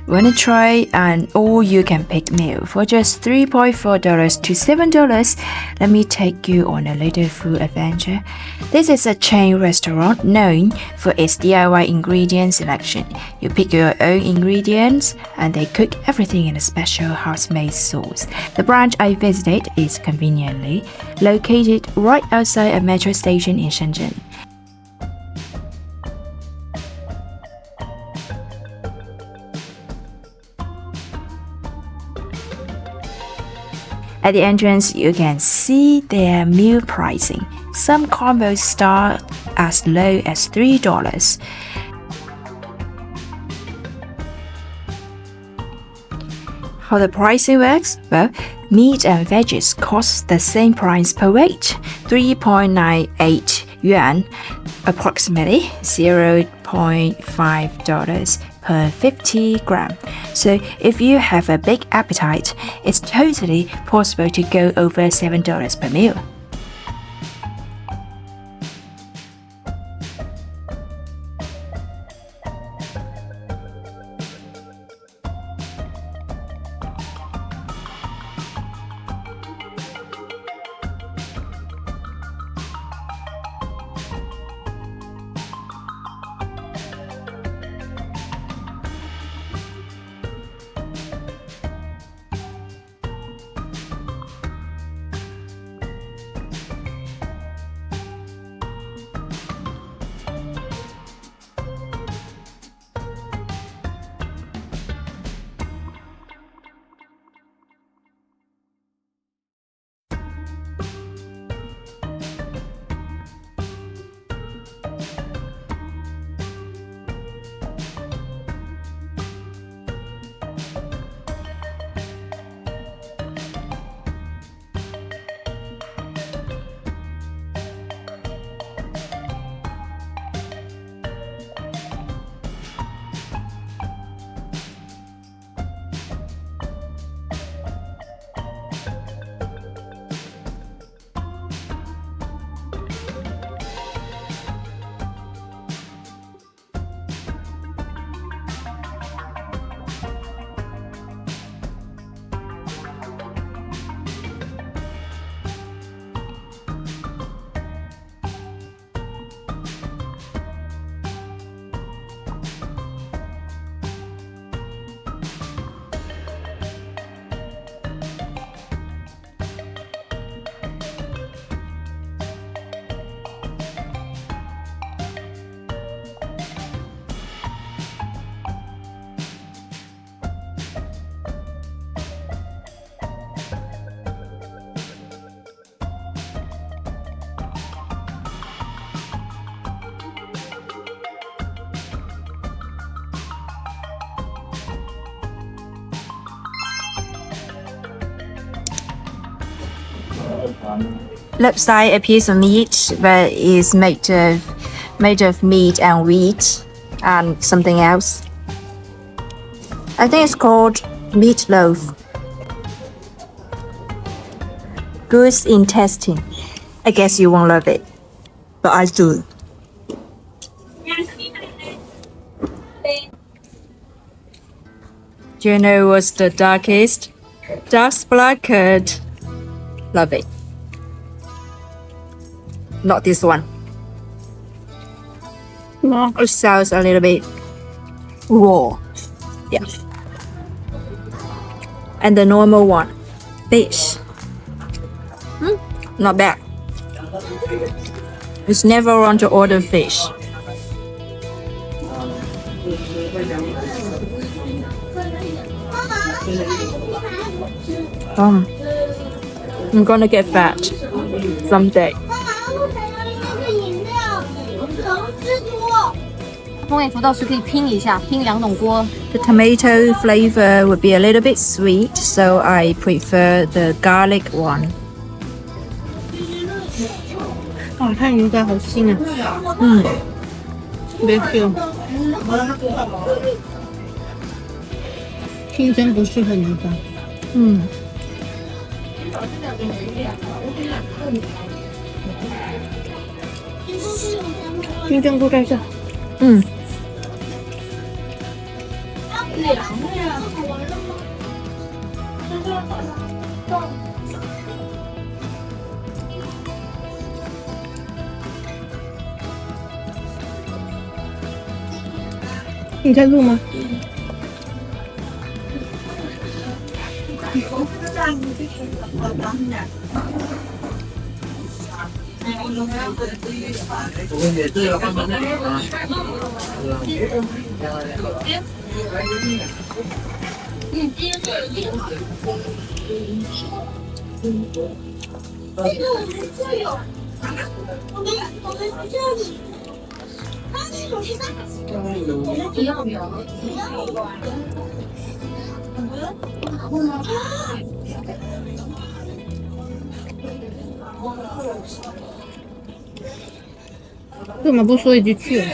Wanna try an all-you-can-pick meal for just $3.4 to $7? Let me take you on a little food adventure. This is a chain restaurant known for its DIY ingredient selection. You pick your own ingredients and they cook everything in a special house-made sauce. The branch I visited is conveniently located right outside a metro station in Shenzhen. At the entrance, you can see their meal pricing. Some combos start as low as $3. How the pricing works? Well, meat and veggies cost the same price per weight, 3.98 yuan, approximately $0.5 per 50 gram. So if you have a big appetite, it's totally possible to go over $7 per meal. Left side a piece of meat that is made of meat and wheat and something else. I think it's called meatloaf. Goose intestine. I guess you won't love it, but I do. Do you know what's the darkest? Dark blackened. Love it. Not this one. No. It sounds a little bit raw. Yeah. And the normal one, fish. Not bad. It's never wrong to order fish. I'm gonna get fat someday. 风味福倒是可以拼一下，拼两种锅。 The tomato flavor would be a little bit sweet, so I prefer the garlic one. 哦，它鱼干好腥啊！别 Q。清蒸不适合鱼干。清蒸锅在这。你在录吗？为什么不说一句去了？